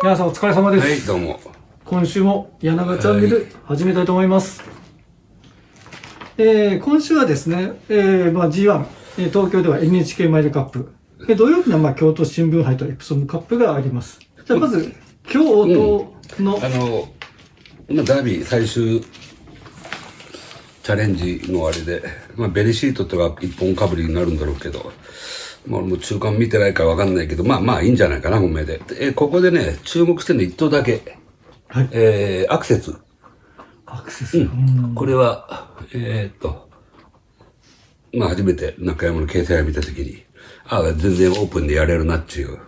皆さんお疲れ様です。はい、どうも。今週も柳チャンネル始めたいと思います。今週はですね、G1、東京では NHK マイルカップ、土曜日には京都新聞杯とエプソムカップがあります。じゃあまず、京都の、ダービー最終チャレンジのあれで、ベリシートとか一本かぶりになるんだろうけど、もう中間見てないからわかんないけど、いいんじゃないかな、本命で。ここでね、注目してるの一頭だけ。はい、アクセス。アクセス。これは、初めて中山の掲載を見たときに、全然オープンでやれるなっていう、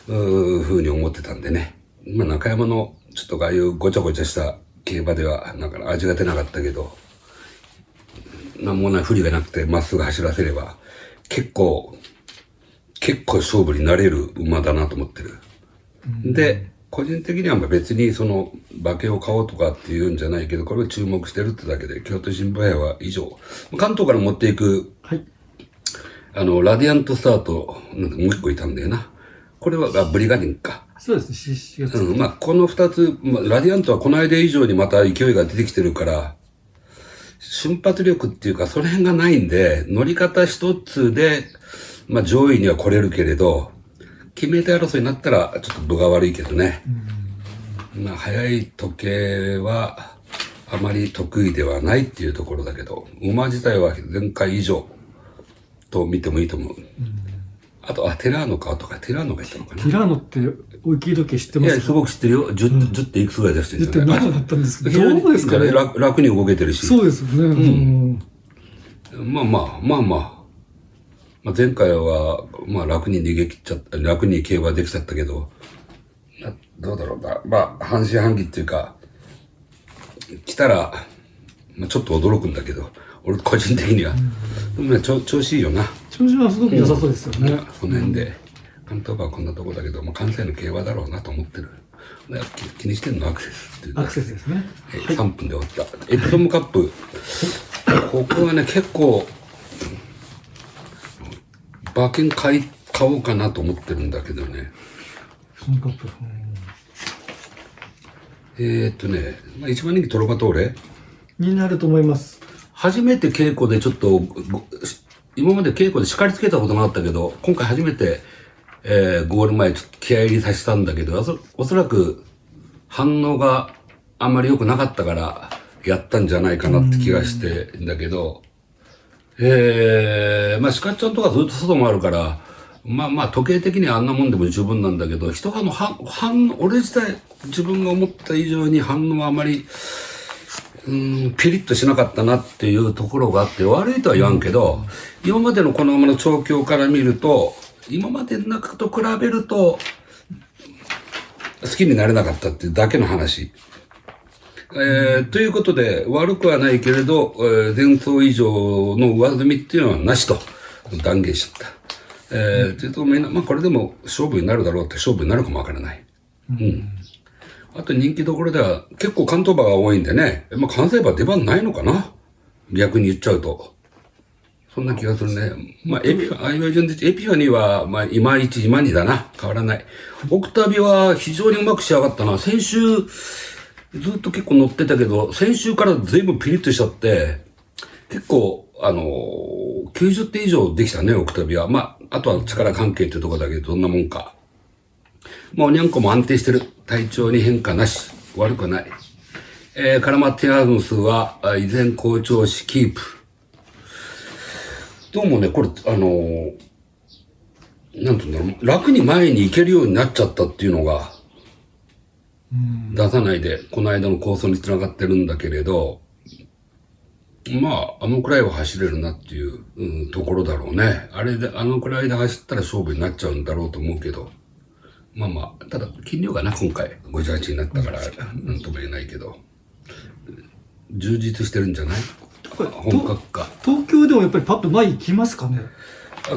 ふうに思ってたんでね。中山の、ちょっとああいうごちゃごちゃした競馬では、味が出なかったけど、なんもない不利がなくてまっすぐ走らせれば、結構勝負になれる馬だなと思ってる。で、個人的には別に馬券を買おうとかっていうんじゃないけど、これを注目してるってだけで、京都新聞杯は以上。関東から持っていく、はい、ラディアントスタート、もう一個いたんだよな。これは、ブリガディンか。そうですね、4月。この二つ、ラディアントはこの間以上にまた勢いが出てきてるから、瞬発力っていうか、その辺がないんで、乗り方一つで、上位には来れるけれど、決め手争いになったら、ちょっと分が悪いけどね。速い時計は、あまり得意ではないっていうところだけど、馬自体は前回以上と見てもいいと思う。あと、テラーノかとか、テラーノがいたのかな。テラーノって追い切り時計知ってますか？いや、すごく知ってるよ。10っていくつぐらい出してるんじゃない10.7だったんですけど、どうですかね。楽に動けてるし。そうですよね。前回は、楽に逃げ切っちゃった、楽に競馬できちゃったけど、どうだろうな。半信半疑っていうか、来たら、ちょっと驚くんだけど、俺個人的には。調子いいよな。調子はすごく良さそうですよね。その辺で、関東馬はこんなとこだけど、関西の競馬だろうなと思ってる。気にしてんのアクセスっていう。アクセスですね。3分で終わった。エプソムカップ。ここはね、結構、馬券買おうかなと思ってるんだけどね。そのカップ。一番人気トロバトーレになると思います。初めて稽古でちょっと、今まで稽古で叱りつけたことがあったけど、今回初めて、ゴール前ちょっと気合入りさせたんだけど、おそらく反応があんまり良くなかったからやったんじゃないかなって気がしてんだけど、シカちゃんとかずっと外もあるから、時計的にはあんなもんでも十分なんだけど、人が俺自体自分が思った以上に反応はあまり、ピリッとしなかったなっていうところがあって、悪いとは言わんけど、今までのこの馬の調教から見ると、今までの中と比べると、好きになれなかったっていうだけの話。ということで、悪くはないけれど、前走以上の上積みっていうのはなしと断言しちゃった。というと、これでも勝負になるだろうって勝負になるかもわからない。あと人気どころでは結構関東馬が多いんでね、関西馬出番ないのかな逆に言っちゃうと。そんな気がするね。エピファニーは、いまいち今にだな。変わらない。オクタビは非常にうまく仕上がったな。先週、ずっと結構乗ってたけど、先週から随分ピリッとしちゃって、結構、90点以上できたね、オクタビは。あとは力関係っていうところだけど、どんなもんか。おにゃんこも安定してる。体調に変化なし。悪くない。カラマティアヌスは、依然好調しキープ。どうもね、これ、なんていうんだろう、楽に前に行けるようになっちゃったっていうのが、出さないで、この間の構想につながってるんだけれど、あのくらいは走れるなっていう、ところだろうね。あのくらいで走ったら勝負になっちゃうんだろうと思うけど、ただ、斤量がな、今回、58になったから、なんとも言えないけど、充実してるんじゃない？本格化。東京でもやっぱりパッと前行きますかね？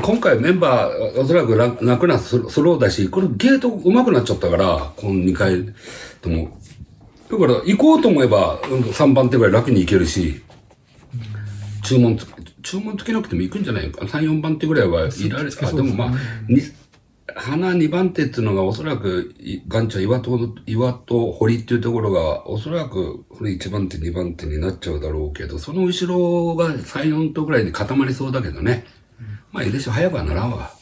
今回メンバー、おそらく楽なスローだし、これゲート上手くなっちゃったから、この2回とも。だから、行こうと思えば、3番手ぐらい楽に行けるし、注文つけなくても行くんじゃないかな。3、4番手ぐらいはいられる。でも花2番手っていうのがおそらく、岩ちゃん、岩と堀っていうところが、おそらく、これ1番手、2番手になっちゃうだろうけど、その後ろが3、4頭ぐらいで固まりそうだけどね。まあ、いいでしょ、早くはならんわ。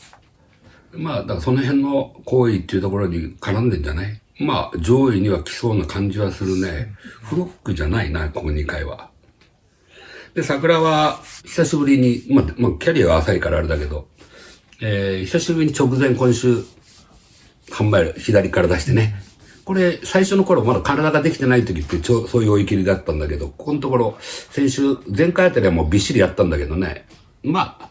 まあ、だからその辺の行為っていうところに絡んでんじゃない？まあ、上位には来そうな感じはするね。フロックじゃないな、ここ2回は。で、桜は、久しぶりに、まあ、キャリアが浅いからあれだけど、久しぶりに直前今週、販売左から出してね。これ、最初の頃まだ体ができてない時ってそういう追い切りだったんだけど、ここのところ、先週、前回あたりはもうびっしりやったんだけどね。まあ、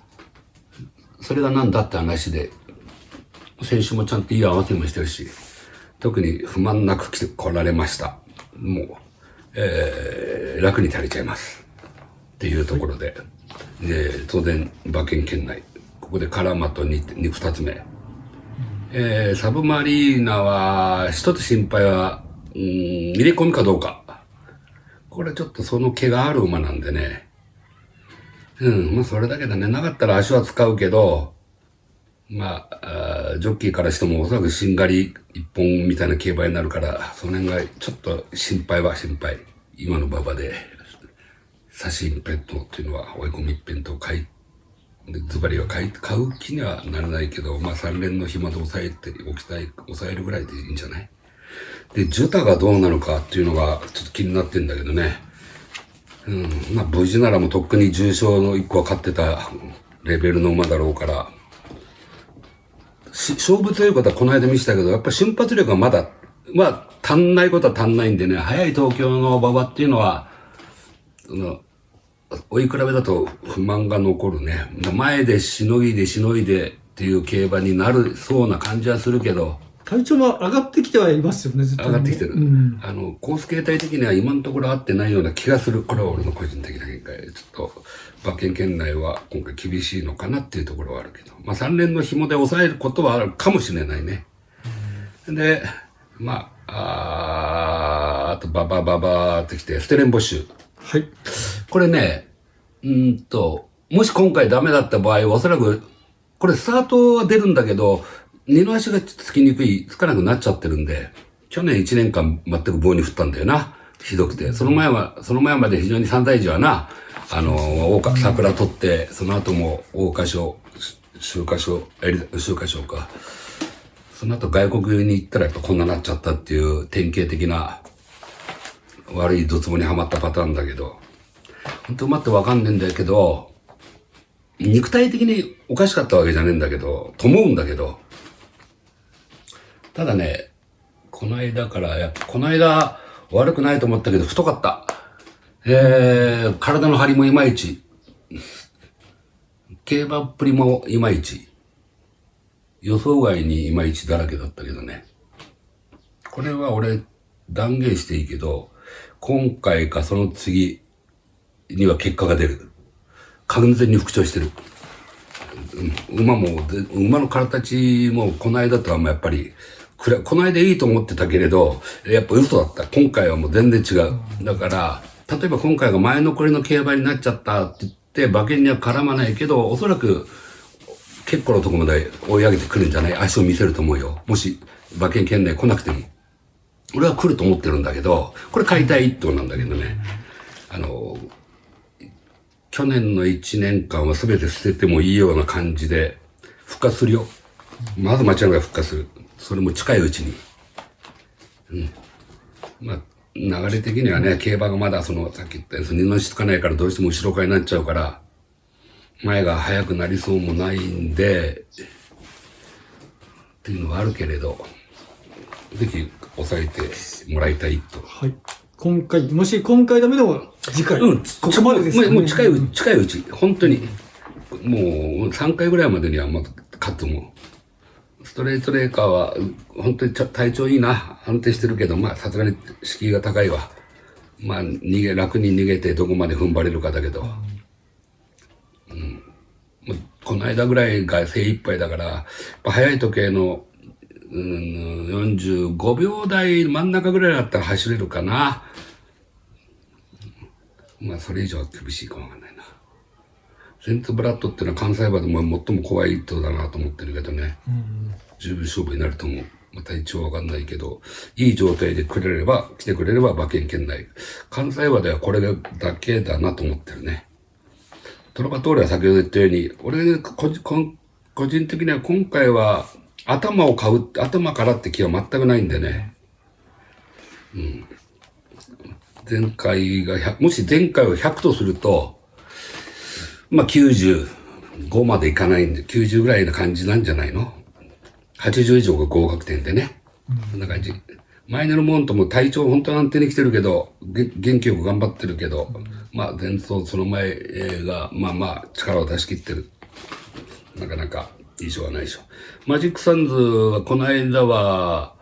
それがなんだって話で、先週もちゃんといい合わせもしてるし、特に不満なく来られました。もう、楽に足りちゃいます。っていうところで、当然、馬券圏内。ここでカラマと2つ目。サブマリーナは、一つ心配は、入れ込みかどうか。これちょっとその毛がある馬なんでね。まあそれだけだね。なかったら足は使うけど、まあ、ジョッキーからしてもおそらくしんがり一本みたいな競馬になるから、その辺がちょっと心配。今の馬場で、差し一辺倒っていうのは追い込み一辺倒ズバリは買う気にはならないけど、まあ3連の暇で抑えるぐらいでいいんじゃない？で、ジュタがどうなのかっていうのがちょっと気になってんだけどね。まあ無事ならもうとっくに重賞の1個は勝ってたレベルの馬だろうから、勝負ということはこの間見せたけど、やっぱり瞬発力がまだ、まあ足んないことは足んないんでね、早い東京の馬場っていうのは、追い比べだと不満が残るね。前でしのいでっていう競馬になるそうな感じはするけど。体調も上がってきてはいますよね、絶対に。上がってきてる。コース形態的には今のところ合ってないような気がする。これは俺の個人的な見解。ちょっと、馬券圏内は今回厳しいのかなっていうところはあるけど。まあ3連の紐で抑えることはあるかもしれないね。で、まあ、あとババーってきて、ステレンボッシュ。はい。これね、もし今回ダメだった場合、おそらく、これスタートは出るんだけど、二の足がつきにくい、つかなくなっちゃってるんで、去年1年間全く棒に振ったんだよな。ひどくて。その前まで非常に三大時はな、桜取って、その後も桜花賞、秋華賞か。その後外国に行ったらやっぱこんななっちゃったっていう典型的な悪いドツボにはまったパターンだけど、本当馬ってわかんねえんだけど、肉体的におかしかったわけじゃねえんだけど、と思うんだけど、ただね、この間悪くないと思ったけど太かった。体の張りもいまいち。競馬っぷりもいまいち。予想外にいまいちだらけだったけどね。これは俺断言していいけど、今回かその次には結果が出る。完全に復調してる。馬の形もこの間とはやっぱり、この間いいと思ってたけれど、やっぱ嘘だった。今回はもう全然違う。だから、例えば今回が前残りの競馬になっちゃったって言って、馬券には絡まないけど、おそらく結構のとこまで追い上げてくるんじゃない？足を見せると思うよ。もし馬券圏内来なくても。俺は来ると思ってるんだけど、これ買いたい一頭なんだけどね。去年の1年間は全て捨ててもいいような感じで復活するよ。まず間違いなく復活する。それも近いうちに。まあ、流れ的にはね、競馬がまださっき言ったように二の足つかないからどうしても後ろ側になっちゃうから、前が速くなりそうもないんで、っていうのはあるけれど、ぜひ抑えてもらいたいと。はい。もし今回ダメでも次回。ここまでですね。もう近いうち、本当に。もう3回ぐらいまでにはまだ勝つと思う。ストレートレーカーは本当に体調いいな。安定してるけど、まあさすがに敷居が高いわ。まあ楽に逃げてどこまで踏ん張れるかだけど。この間ぐらいが精一杯だから、速い時計の45秒台真ん中ぐらいだったら走れるかな。まあそれ以上は厳しいかもわかんないな。センツブラッドっていうのは関西馬でも最も怖い一頭だなと思ってるけどね。十分勝負になると思う。また一応わかんないけど、いい状態で来てくれれば馬券圏内。関西馬ではこれだけだなと思ってるね。トラバトーレは先ほど言ったように、俺個人的には今回は頭からって気は全くないんでね。前回がもし前回を100とすると、まあ95までいかないんで、90ぐらいな感じなんじゃないの？ 80 以上が合格点でね。そんな感じ。マイネルモントも体調本当に安定に来てるけど、元気よく頑張ってるけど、まあ前走その前が、まあ力を出し切ってる。なかなか異常はないでしょ。マジックサンズはこの間は、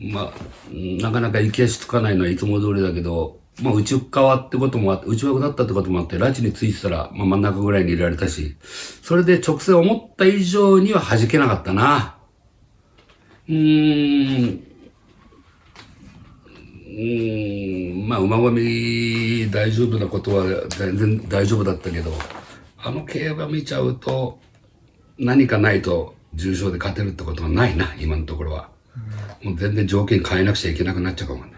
まあ、なかなか行き足つかないのはいつも通りだけど、まあ内側ってこともあって、内枠だったってこともあって、拉致についてたら、まあ真ん中ぐらいに入れられたし、それで直線思った以上には弾けなかったな。まあ馬込み大丈夫なことは全然大丈夫だったけど、あの競馬見ちゃうと、何かないと重賞で勝てるってことはないな、今のところは。もう全然条件変えなくちゃいけなくなっちゃうかもね。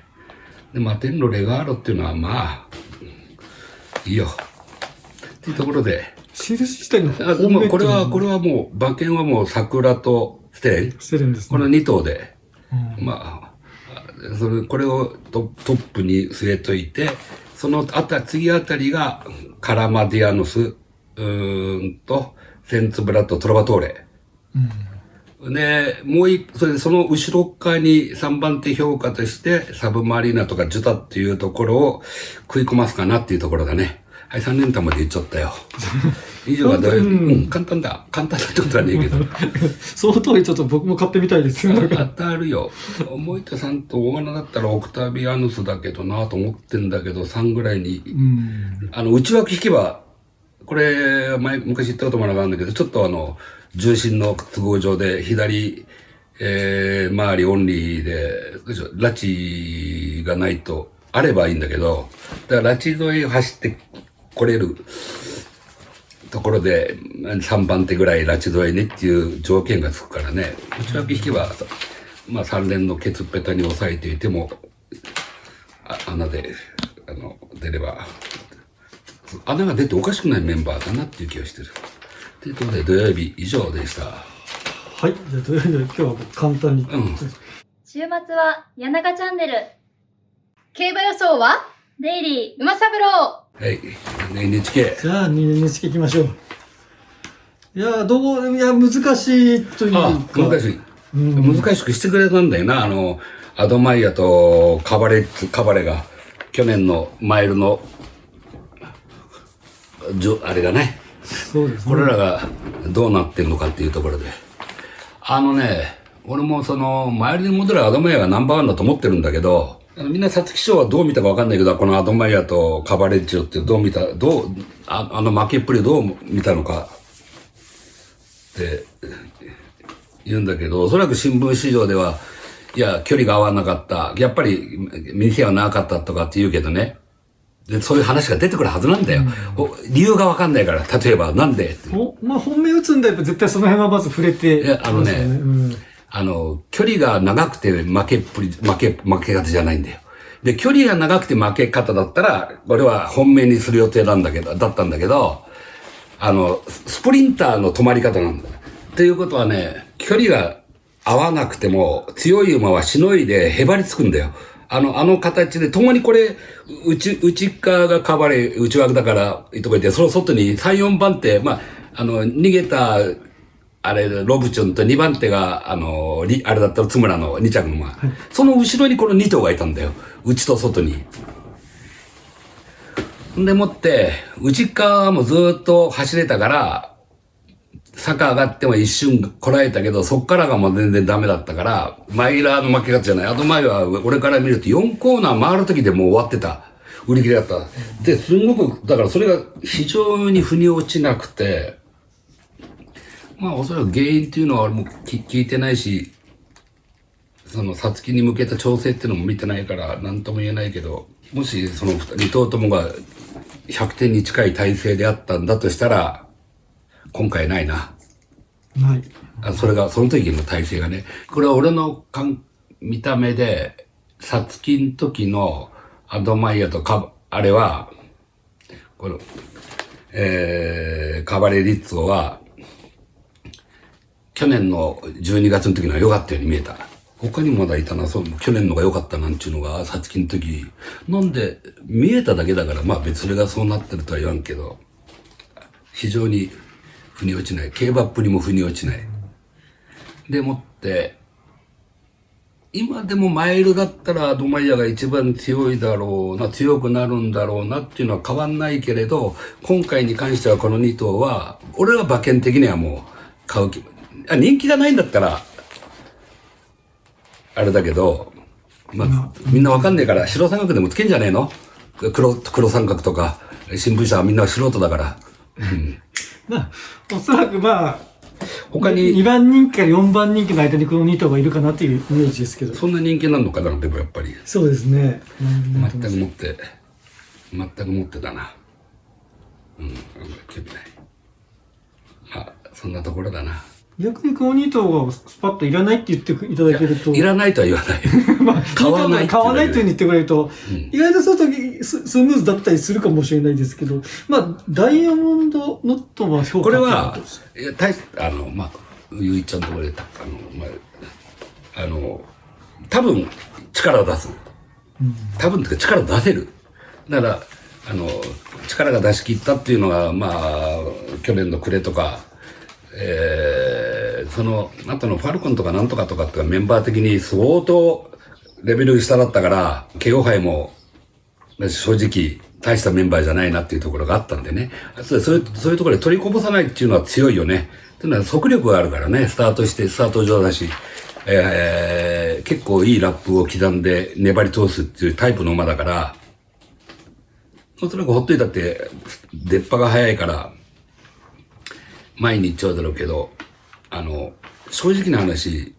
で、マテンロレガーロっていうのはまあ、いいよ。っていうところで。印自体のもうこれはもう、馬券はもう桜とステレン。ステレンですね。この2頭で、まあ、これをトップに据えといて、その次あたりが、カラマディアノス、センツブラッド、トロバトーレ。で、その後ろ側に3番手評価として、サブマリーナとかジュタっていうところを食い込ますかなっていうところだね。はい、3連単まで言っちゃったよ。以上が簡単だ。簡単だってことはねえけど。その通りちょっと僕も買ってみたいですよ。当たるよ。森田さんと大穴だったらオクタビアヌスだけどなと思ってんだけど、3ぐらいに。内枠引けば、これ、昔言ったこともなかったんだけど、ちょっと重心の都合上で、左、周りオンリーで、拉致がないと、あればいいんだけど、だから拉致沿い走って来れるところで、3番手ぐらい拉致沿いねっていう条件がつくからね、内枠引けば、まあ3連のケツっぺたに抑えていても、穴で、出れば、穴が出ておかしくないメンバーだなっていう気がしてる。ということで、土曜日以上でした。はい。じゃあ、とりあえず今日は簡単に。週末は、柳長チャンネル。競馬予想は、デイリー、馬三郎。はい。NHK。じゃあ、NHK 行きましょう。いや、難しいというか。難しい。難しくしてくれたんだよな。アドマイヤとカバレが、去年のマイルの、あれがね。そうですね。これらがどうなってるのかっていうところで。俺もマイルに戻るアドマイヤがナンバーワンだと思ってるんだけど、みんな皐月賞はどう見たかわかんないけど、このアドマイヤとカバレッジオってどう見た、負けっぷりどう見たのかって言うんだけど、おそらく新聞市場では、いや、距離が合わなかった、やっぱり店はなかったとかって言うけどね。で、そういう話が出てくるはずなんだよ。理由がわかんないから、例えば、なんでまあ、本命打つんだよ。絶対その辺はまず触れて、ね。距離が長くて負け方じゃないんだよ。で、距離が長くて負け方だったら、俺は本命にする予定だったんだけど、スプリンターの止まり方なんだ。っていうことはね、距離が合わなくても、強い馬はしのいでへばりつくんだよ。形で、共にこれ、内側が内枠だから、言っといて、その外に3、4番手、まあ、逃げた、ロブチョンと2番手が、あれだったら津村の2着の馬。その後ろにこの2頭がいたんだよ。内と外に。でもって、内側もずっと走れたから、坂上がっても一瞬こらえたけど、そっからがもう全然ダメだったから、マイラーの負け方じゃない。あと前は俺から見ると4コーナー回る時でもう終わってた。売り切れだった。で、すんごく、だからそれが非常に腑に落ちなくて、まあおそらく原因っていうのは俺も聞いてないし、皐月に向けた調整っていうのも見てないから何とも言えないけど、もしその2頭ともが100点に近い体制であったんだとしたら、今回ないな。ない。それが、その時の体制がね。これは俺の見た目で、さつきの時のアドマイヤとあれは、この、カバレリッツォは、去年の12月の時のは良かったように見えた。他にもまだいたな、去年のが良かったなんちゅうのが、さつきの時。なんで、見えただけだから、まあ別にそれがそうなってるとは言わんけど、非常に腑に落ちない。競馬っぷりも腑に落ちない。でもって、今でもマイルだったらアドマイヤが一番強いだろうな、強くなるんだろうなっていうのは変わんないけれど、今回に関してはこの2頭は、俺は馬券的にはもう買う気、人気がないんだったら、あれだけど、まあ、みんなわかんねえから、白三角でもつけんじゃねえの？黒三角とか、新聞社はみんな素人だから。うん。まあ、おそらくまあ、他に、2番人気から4番人気の間にこの2頭がいるかなっていうイメージですけど。そんな人気なのかな、でもやっぱり。そうですね。全くもってだな。うん、興味ない。まあ、そんなところだな。逆にこの2頭がスパッといらないって言っていただけると。いらないとは言わない。まあ、買わない。買わないというふうに言ってくれると、意外とそうスムーズだったりするかもしれないですけど、まあ、ダイヤモンドノットは評価これは、まあ、ゆいちゃんのところで、多分、力を出す。多分っていうか力を出せる。だから、力が出し切ったっていうのが、まあ、去年の暮れとか、その後のファルコンとかなんとかとかってメンバー的に相当レベル下だったから、KO 杯も正直大したメンバーじゃないなっていうところがあったんでね。そういうところで取りこぼさないっていうのは強いよね。というのは速力があるからね、スタート上だし、結構いいラップを刻んで粘り通すっていうタイプの馬だから、おそらくほっといたって出っ歯が早いから、前に行っちゃうだろうけど、正直な話、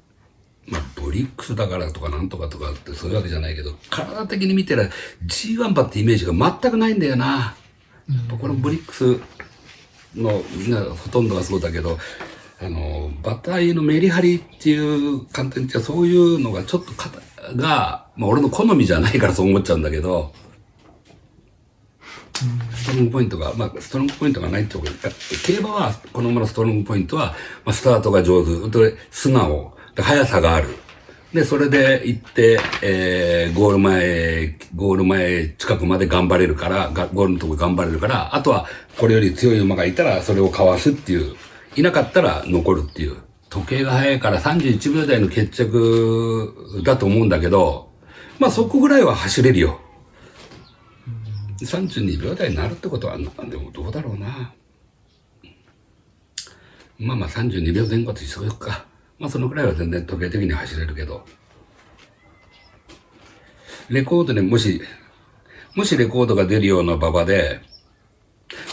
まあ、ブリックスだからとかなんとかとかってそういうわけじゃないけど、体的に見てら G1 馬ってイメージが全くないんだよな。このブリックスのみんなほとんどがそうだけど、馬体のメリハリっていう観点ってそういうのがちょっとまあ俺の好みじゃないからそう思っちゃうんだけど、ストロングポイントが、まあ、ストロングポイントがないってことで、競馬は、この馬のストロングポイントは、まあ、スタートが上手、で素直、で速さがある。で、それで行って、ゴール前近くまで頑張れるから、ゴールのとこ頑張れるから、あとは、これより強い馬がいたら、それをかわすっていう、いなかったら残るっていう。時計が速いから31秒台の決着だと思うんだけど、まあそこぐらいは走れるよ。32秒台になるってことは、でもどうだろうな。まあ32秒前後と一緒か。まあそのくらいは全然時計的に走れるけど。レコードでもしレコードが出るような馬場で、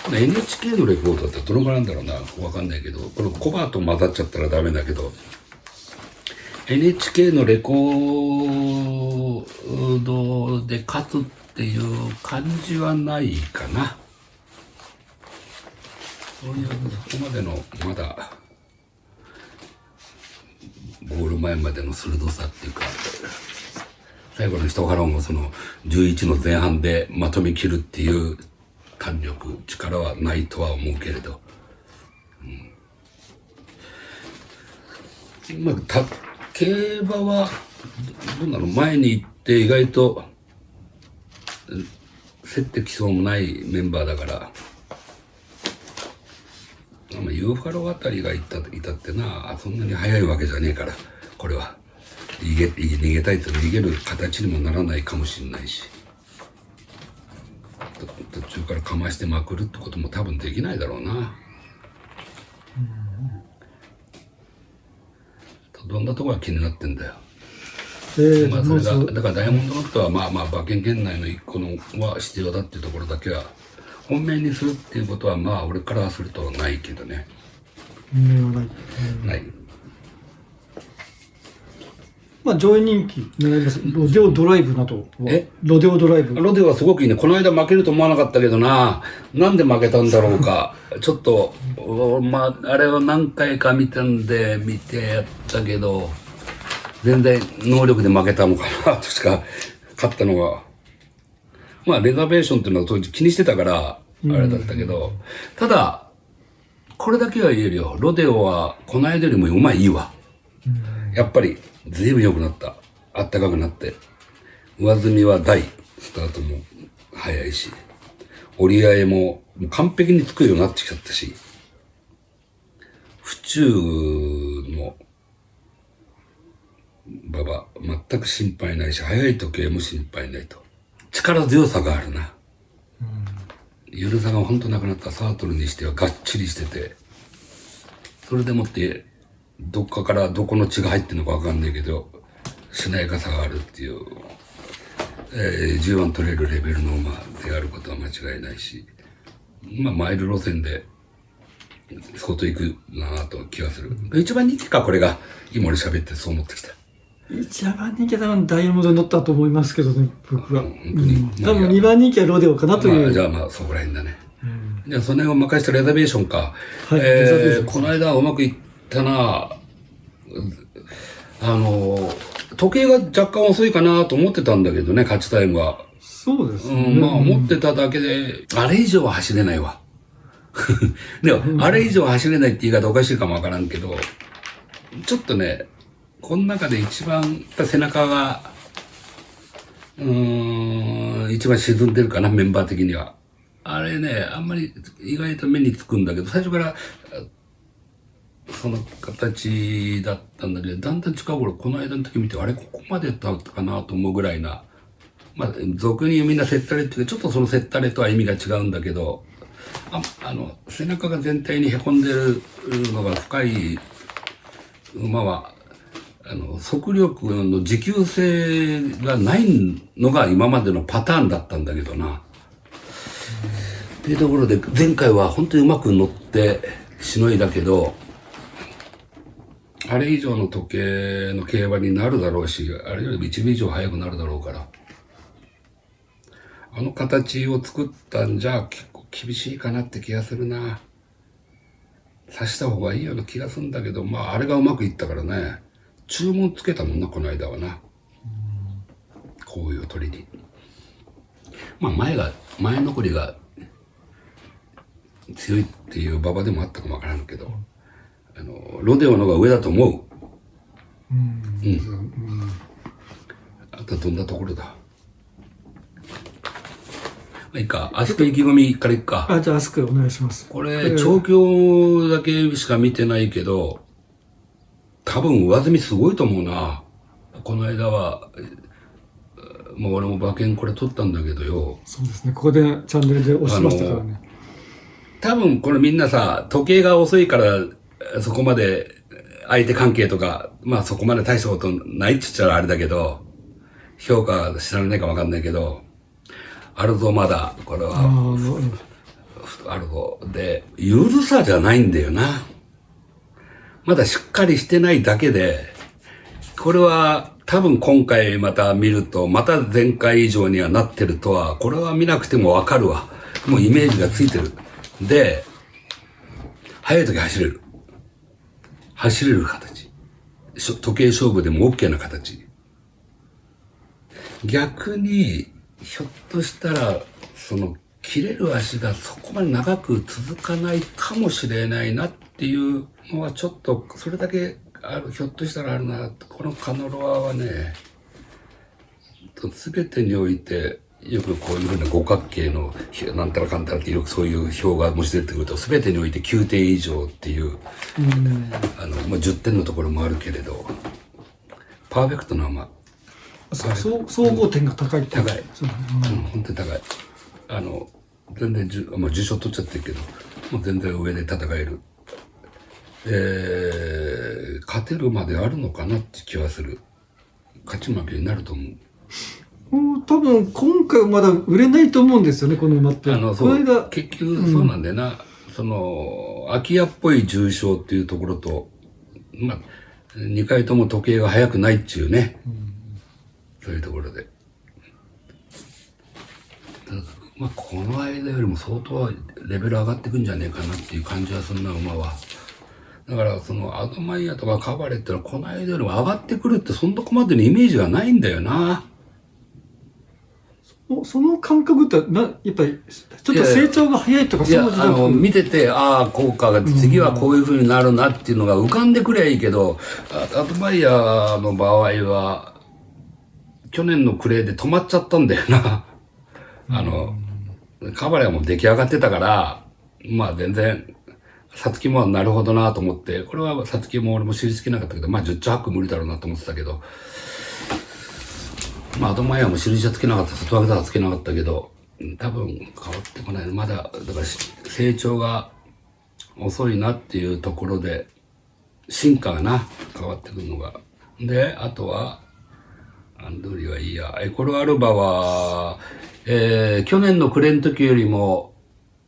この NHK のレコードってどのぐらいなんだろうな。わかんないけど、このコバと混ざっちゃったらダメだけど、NHK のレコードで勝つっていう感じはないかな。そういう、そこまでの、まだ、ゴール前までの鋭さっていうか、最後の一腹もその11の前半でまとめきるっていう弾力、力はないとは思うけれど。まあ、競馬は、どうなの？前に行って意外と、競ってきそうもないメンバーだから、ユーファローあたりがいたってな、そんなに速いわけじゃねえから、これは。逃げたいって逃げる形にもならないかもしれないし。途中からかましてまくるってことも多分できないだろうな。どんなとこが気になってんだよ。まあそれがだからダイヤモンドノットはまあ馬券圏内の一個のは必要だっていうところだけは本命にするっていうことはまあ俺からするとないけどね。ない。ない。まあ上位人気になります。ロデオドライブなどは。えロデオドライブ。ロデオはすごくいいね。この間負けると思わなかったけどな。なんで負けたんだろうか。ちょっと、まあ、あれを何回か見てやったけど、全然能力で負けたのかな、としか、勝ったのが。まあ、レザベーションっていうのは当時気にしてたから、あれだったけど、ただ、これだけは言えるよ。ロデオは、この間よりもうまいいいわ。やっぱり、随分良くなった。あったかくなって。上積みは大、スタートも早いし、折り合いも完璧につくようになってきちゃったし、府中の馬場、全く心配ないし、速い時計も心配ないと。力強さがあるな。ゆるさがほんとなくなったサートルにしてはがっちりしてて、それでもって、どっかからどこの血が入ってるのかわかんないけど、しなやかさがあるっていう、G1 取れるレベルの馬であることは間違いないし、まあマイル路線で相当行くなぁと気がする。一番人気か、これが。今俺喋ってそう思ってきた。一番人気は多分ダイヤモンドに乗ったと思いますけどね、僕は。本当に多分2番人気はロデオかなという。まあ、じゃあまあそこら辺だね。じゃあその辺を任せたレザベーションか。はいレザベーションこの間はうまくいったな時計が若干遅いかなと思ってたんだけどね、勝ちタイムは。そうですね。まあ思ってただけで、あれ以上は走れないわ。でも、あれ以上は走れないって言い方おかしいかもわからんけど、ちょっとね、この中で一番背中が、一番沈んでるかな、メンバー的には。あれね、あんまり意外と目につくんだけど、最初から、その形だったんだけど、だんだん近頃、この間の時見て、あれ、ここまでだったかなと思うぐらいな。まあ、俗に言うみんなセッタレって言うけど、ちょっとそのセッタレとは意味が違うんだけど、背中が全体に凹んでるのが深い馬は、速力の持久性がないのが今までのパターンだったんだけどな。っていうところで、前回は本当にうまく乗ってしのいだけど、あれ以上の時計の競馬になるだろうし、あれよりも1秒以上速くなるだろうから、あの形を作ったんじゃ結構厳しいかなって気がするな。刺した方がいいような気がするんだけど、まああれがうまくいったからね。注文つけたもんな、この間はな。こういう鳥に。まあ前残りが強いっていう馬場でもあったかもわからんけど、ロデオの方が上だと思う。あとはどんなところだ。まあいいか、アスク意気込みからいくか。じゃあアスクお願いします。これ、調教だけしか見てないけど、多分上積みすごいと思うな。この間は、もう俺も馬券これ取ったんだけどよ。そうですね。ここでチャンネルで押しましたからね。多分これみんなさ、時計が遅いからそこまで相手関係とか、まあそこまで大したことないって言っちゃあれだけど、評価知らないかわかんないけど、あるぞまだ、これは、あるぞ。で、ゆるさじゃないんだよな。まだしっかりしてないだけで、これは多分今回また見ると、また前回以上にはなってるとは、これは見なくてもわかるわ。もうイメージがついてる。で、速い時走れる。走れる形。時計勝負でも OK な形。逆に、ひょっとしたら、切れる足がそこまで長く続かないかもしれないなっていうのはちょっと、それだけひょっとしたらあるな。このカノロアはね、すべてにおいて、よくこういうふうな五角形の、なんたらかんたらってよくそういう表がもし出てくると、すべてにおいて9点以上っていう、まあ、10点のところもあるけれど、パーフェクトな馬。総合点が高い。高い。本当に高い。全然受賞取っちゃってるけど、もう全然上で戦える。勝てるまであるのかなって気はする。勝ち負けになると思う。多分今回はまだ売れないと思うんですよね、この馬って。結局そうなんだよな。空き家っぽい重賞っていうところと、まあ、2回とも時計が速くないっちゅうね。そういうところで。まあ、この間よりも相当レベル上がってくんじゃねえかなっていう感じはするな、馬は。だから、その、アドマイヤとかカバレってのはこの間よりも上がってくるってそんなこまでのイメージがないんだよな。その感覚ってやっぱりちょっと成長が早いとかそうじゃなくて、見てて、ああ、効果が、次はこういう風になるなっていうのが浮かんでくりゃいいけど、アドバイヤーの場合は、去年のクレーで止まっちゃったんだよな。カバレはもう出来上がってたから、まあ全然、サツキもなるほどなと思って、これはサツキも俺も知りつけなかったけど、まあ10丁8個無理だろうなと思ってたけど、まあ、アドマイヤーも印はつけなかった、外枠はつけなかったけど、多分変わってこない。まだ、だから成長が遅いなっていうところで、進化がな、変わってくるのが。で、あとは、アンドゥーリはいいや。エコロアルバは、去年のクレの時よりも、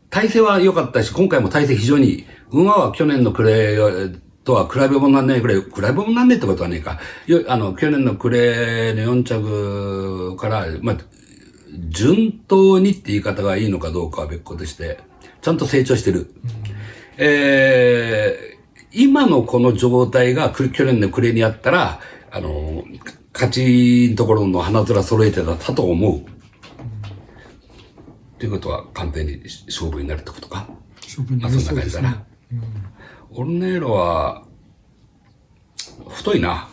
体勢は良かったし、今回も体勢非常にいい。馬は去年のクレとは比べ物になんないぐらい、比べ物になんないってことはねえか。去年のクレの4着から、まあ、順当にって言い方がいいのかどうかは別個として、ちゃんと成長してる。今のこの状態が去年のクレにあったら、勝ちのところの花面揃えてたと思う。ということは完全に勝負になるってことか。勝負になりそうですね。そんな感じだな。オルネーロは、太いな。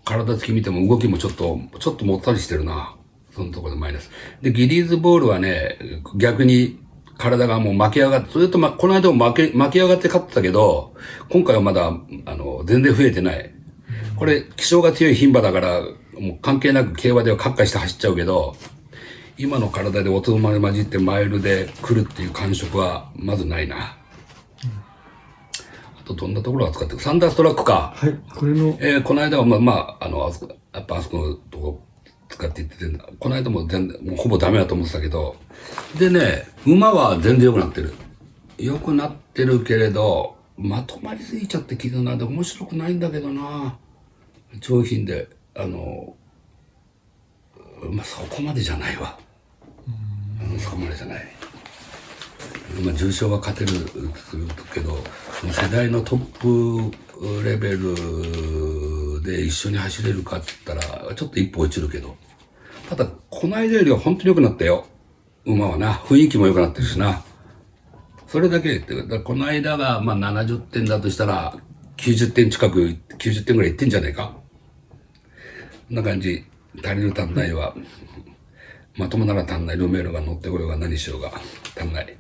体つき見ても動きもちょっともったりしてるな。そのところでマイナス。で、ギリーズボールはね、逆に体がもう巻き上がって、それとこの間も巻き上がって勝ってたけど、今回はまだ、全然増えてない。これ、気性が強い牝馬だから、もう関係なく競馬ではカッカして走っちゃうけど、今の体で音馬で混じってマイルで来るっていう感触はまずないな。あとどんなところが使ってる？サンダーストラックか。はい、これの。この間はやっぱあそこのとこ使っていってて、この間ももうほぼダメだと思ってたけど、でね、馬は全然良くなってる。良くなってるけれど、まとまりすぎちゃって傷なんで面白くないんだけどな。上品で、そこまでじゃないわ。そこまでじゃない。重賞は勝てるけど、世代のトップレベルで一緒に走れるかって言ったら、ちょっと一歩落ちるけど。ただ、この間よりは本当に良くなったよ。馬はな。雰囲気も良くなってるしな。それだけで、この間が70点だとしたら、90点近く、90点ぐらいいってんじゃないか。こんな感じ。足りる足んないは、まともなら足んない。ルメールが乗ってこようが何しようが足んない。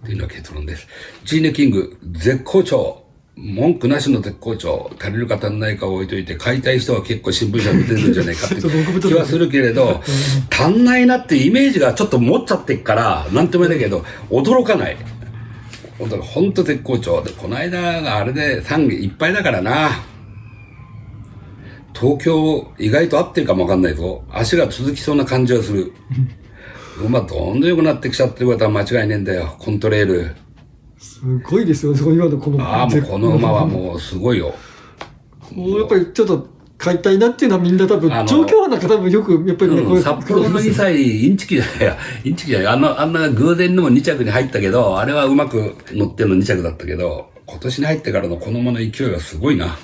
というのが結論です。ジーネキング、絶好調。文句なしの絶好調。足りるか足んないか置いといて、買いたい人は結構新聞社見てるんじゃないかって気はするけれど、足んないなってイメージがちょっと持っちゃってっから、なんとも言えないけど、驚かない。ほんと絶好調。で、この間があれで3位いっぱいだからな。東京意外と合ってるかもわかんないぞ。足が続きそうな感じはする。馬どんどん良くなってきちゃってることは間違いねえんだよ。コントレール。すごいですよ、今のこの。もうこの馬はもうすごいよ。もうやっぱりちょっと買いたいなっていうのはみんな多分、状況はなんか多分よく、やっぱりね、札幌の2歳、インチキじゃない。あんな偶然にも2着に入ったけど、あれはうまく乗ってるの2着だったけど、今年に入ってからのこの馬の勢いはすごいな。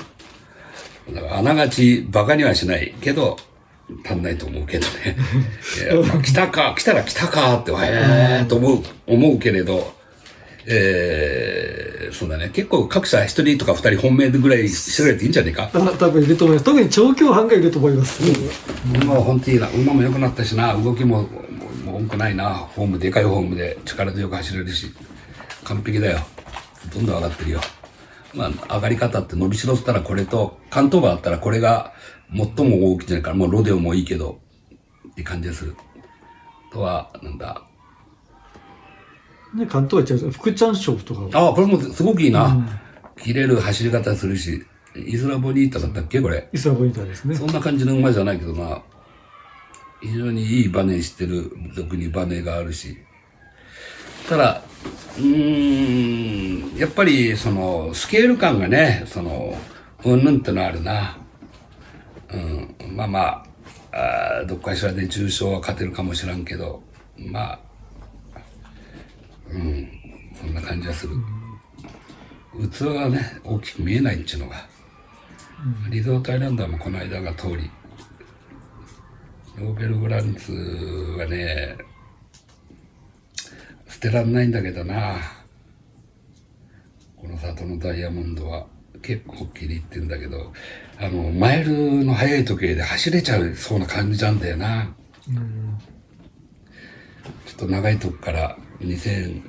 だからあながち馬鹿にはしないけど、足んないと思うけどね。来たら来たかって、と思うけれど、そうだね。結構各社一人とか二人本命ぐらい知られていいんじゃねえか。多分いると思います。特に調教班がいると思います。馬は本当にいいな。馬も良くなったしな。動きも文句ないな。でかいフォームで力強く走れるし。完璧だよ。どんどん上がってるよ。上がり方って伸びしろったらこれと、関東馬だったらこれが最も大きいんじゃないから、もうロデオもいいけど、って感じがする。あとは、なんだ。ね、関東は違う。福ちゃん賞とか。これもすごくいいな。切れる走り方するし、イスラボニータだったっけこれ。イスラボニータですね。そんな感じの馬じゃないけど非常にいいバネしてる、俗にバネがあるし。ただ、やっぱり、スケール感がね、うんぬんってのあるな。まあまあ、どっかしらで重賞は勝てるかもしらんけど、まあ、そんな感じはする。器がね、大きく見えないっていうのが。リゾートアイランドはもうこの間が通り。ローベルグランツはね、捨てらんないんだけどな。この里のダイヤモンドは結構気に入ってんだけど、マイルの速い時計で走れちゃうそうな感じなんだよな。ちょっと長いとこから1008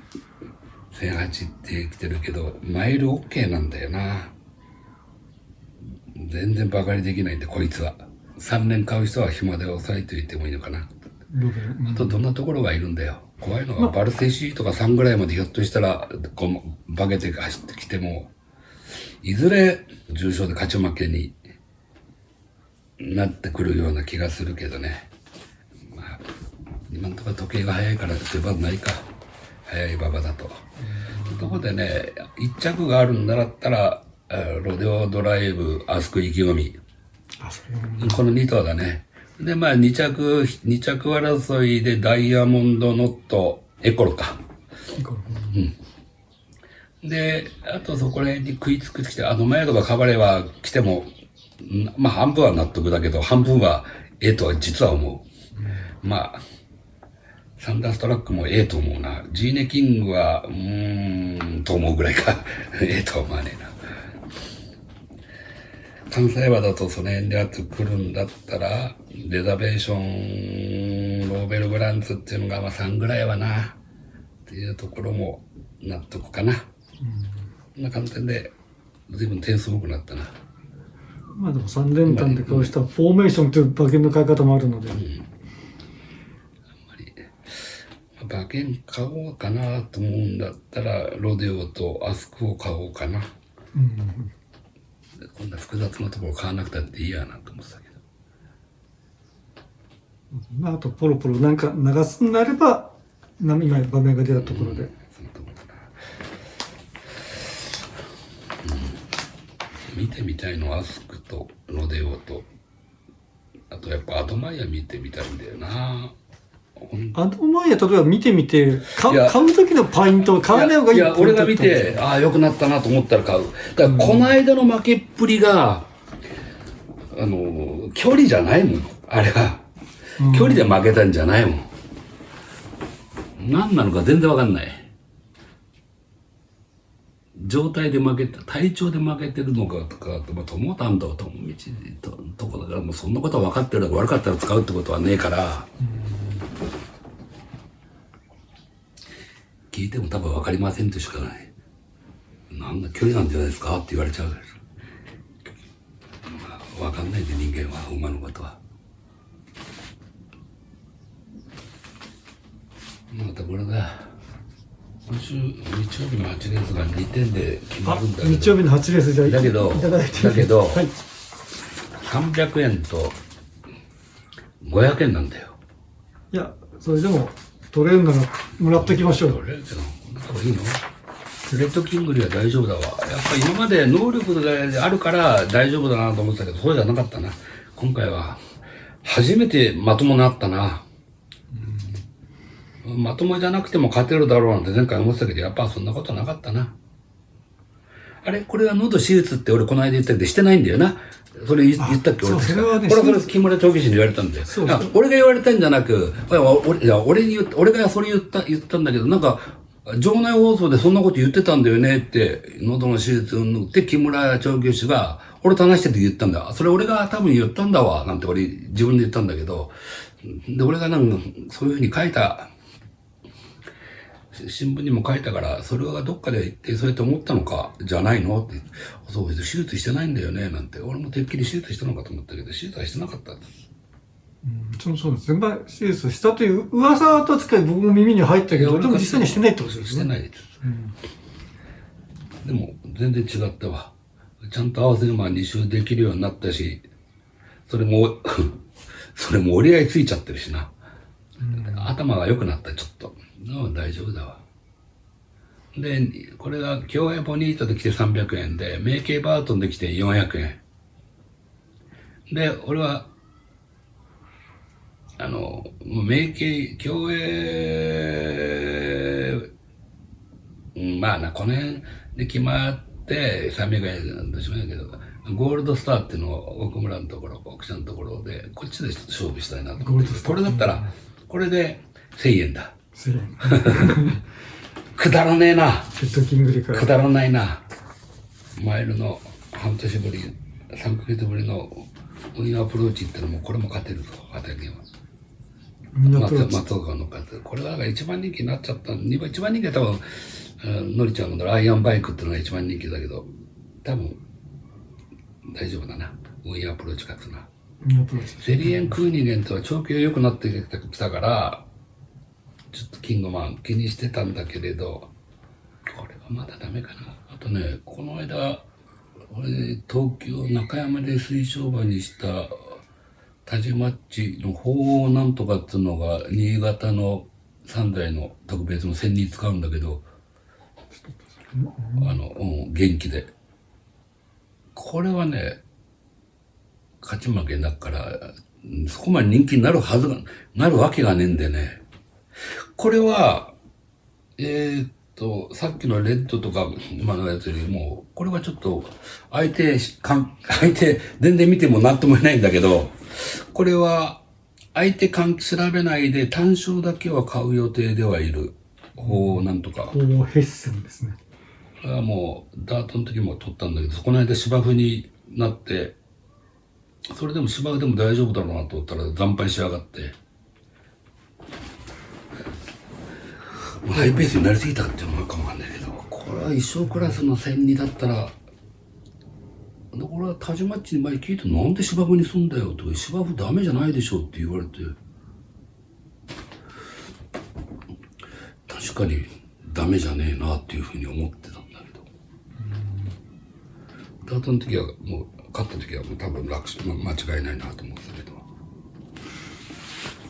って来てるけど、マイル OK なんだよな。全然バカにできないんで、こいつは。3年買う人は暇で抑えておいてもいいのかな。あとどんなところがいるんだよ。怖いのはバルセシーとか3ぐらいまでひょっとしたら、こう、バケて走ってきても、いずれ重賞で勝ち負けになってくるような気がするけどね。まあ、今んところ時計が早いから出番ないか。早い馬場だと。ところでね、1着があるんだったら、ロデオドライブ、アスク意気込み。この2頭だね。で、まあ2着争いでダイヤモンドノット、エコロか。で、あとそこら辺に食いつくってきて、前とかカバレは来ても、まあ半分は納得だけど、半分はとは実は思う。まあ、サンダーストラックもと思うな。ジーネキングは、と思うぐらいか。とは思わねえな。関西馬だとその辺で後来るんだったら、レザベーション、ローベルブランツっていうのがまあ3ぐらいはな、っていうところも納得かな。こんな感じで、随分点数多くなったな。まあでも3連単でこうしたフォーメーションという馬券の買い方もあるので。馬券買おうかなと思うんだったら、ロデオとアスクを買おうかな。こんな複雑なところ買わなくたっていいやなと思ってたけど。まああとポロポロなんか流すんであれば、今場面が出たところで。そのとこだな。見てみたいのはアスクとロデオと、あとやっぱアドマイヤ見てみたいんだよな。アドマイヤ例えば見てみて、買う時のポイントを買わない方がいい。いや、俺が見て、良くなったなと思ったら買う。だから、この間の負けっぷりが、距離じゃないもん。あれは。距離で負けたんじゃないもん。何なのか全然わかんない。状態で負けて、体調で負けてるのかとか、友丹と友道とこだから、もうそんなことは分かってるだから悪かったら使うってことはねえから、聞いても多分分かりませんとしかない。なんだ、距離なんじゃないですかって言われちゃうから。まあ、分かんないで人間は、馬のことは。またこれだ。今週、日曜日の8レースが2点で決まるんだけど。日曜日の8レースじゃだけど、いただいて。はい、300 300円と500円なんだよ。いや、それでも、取れるならもらっときましょう。取れるけど、こんなこといいの？レッドキングよりは大丈夫だわ。やっぱ今まで能力があるから大丈夫だなと思ってたけど、そうじゃなかったな。今回は、初めてまともになったな。まともじゃなくても勝てるだろうなんて前回思ってたけど、やっぱそんなことなかったな。あれこれは喉手術って俺この間言ったけどしてないんだよな。それ言ったっけ俺。それはね、これは木村長吉に言われたんだよ。俺が言われたんじゃなく、俺がそれ言ったんだけど、なんか、場内放送でそんなこと言ってたんだよねって、喉の手術を塗って木村長吉が、俺と話してて言ったんだ。それ俺が多分言ったんだわ、なんて俺自分で言ったんだけど、で、俺がなんかそういうふうに書いた、新聞にも書いたから、それがどっかで言って、そうやって思ったのか、じゃないのって。そう、手術してないんだよね、なんて。俺もてっきり手術したのかと思ったけど、手術はしてなかった。そうです。全部手術したという噂は確かに僕も耳に入ったけど、でも実際にしてないってことですね。してないです。でも、全然違ったわ。ちゃんと合わせ馬2周できるようになったし、それも折り合いついちゃってるしな。頭が良くなった、ちょっと。大丈夫だわ。で、これが競泳ボニートで来て300円で、メイケイバートンで来て400円。で、俺は、メイケイ、競泳、まあな、この辺で決まって300円なんでしょうけど、ゴールドスターっていうのを奥村のところ、奥ちゃんのところで、こっちでちょっと勝負したいなと思って。これだったら、これで1000円だ。1000円。くだらねえな。ヘッドキングリから。くだらないな。マイルの半年ぶり、3ヶ月ぶりのウィンアプローチってのも、これも勝てるぞ、畑は。松岡の勝てる。これが1番人気になっちゃった。1番人気は多分、のりちゃんのアイアンバイクっていうのが1番人気だけど、多分、大丈夫だな。ウィンアプローチ勝つな。セリエン・クーニゲンとは調教良くなってきたから、ちょっとキングマン気にしてたんだけれど、これはまだダメかな。あとね、この間、俺、東京中山で水晶馬にしたタジマッチの鳳凰なんとかっていうのが、新潟の3台の特別の線に使うんだけど、元気で。これはね、勝ち負けだから、そこまで人気になるわけがねえんでね。これは、さっきのレッドとか今のやつよりも、これはちょっと、相手、全然見てもなんともいないんだけど、これは、相手調べないで単勝だけは買う予定ではいる。なんとか。ヘッセンですね。これはもう、ダートの時も取ったんだけど、この間芝生になって、それでも芝生でも大丈夫だろうなと思ったら惨敗しやがって、ハイペースになりすぎたっていうのもあるかもわかんないけど、これは一生クラスの1002だったら、これはタジマッチに前聞いて、なんで芝生にすんだよとか、芝生ダメじゃないでしょって言われて、確かにダメじゃねえなっていうふうに思ってたんだけど、ダートの時はもう、勝った時はもう多分間違いないなと思ってたけど、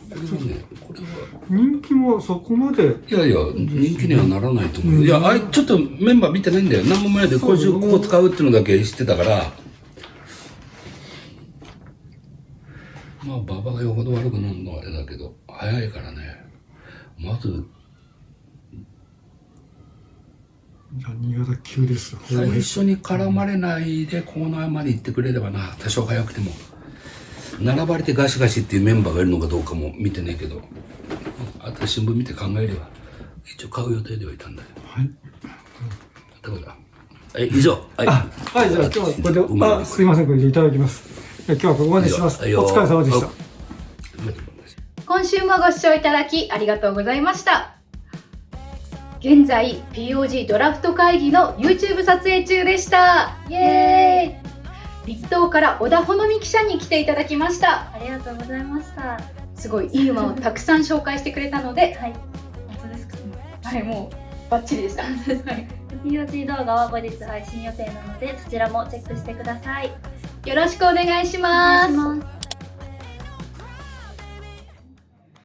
これはね、これは人気もそこまで。いやいや、人気にはならないと思う。いや、ちょっとメンバー見てないんだよ。何も前でここ使うっていうのだけ知ってたから、まあ、馬場がよほど悪くなるのはあれだけど、早いからね。まず、新潟級です。最初に絡まれないでコーナーまで行ってくれればな、多少早くても。並ばれてガシガシっていうメンバーがいるのかどうかも見てねえけど、あと新聞見て考えれば、一応買う予定ではいたんだけど。はい。だから、以上。はい。はい、じゃあ今日はこれで、すいません、これでいただきます。今日はここまでします。お疲れ様でした。今週もご視聴いただきありがとうございました。現在 POG ドラフト会議の YouTube 撮影中でした。イエーイ。立東から小田ほのみ記者に来ていただきました。ありがとうございました。すごいいい馬をたくさん紹介してくれたので、はい。本当ですか？はい、もうバッチリでした。はい。POG 動画は後日配信予定なので、そちらもチェックしてください。よろしくお願いします。お願いします。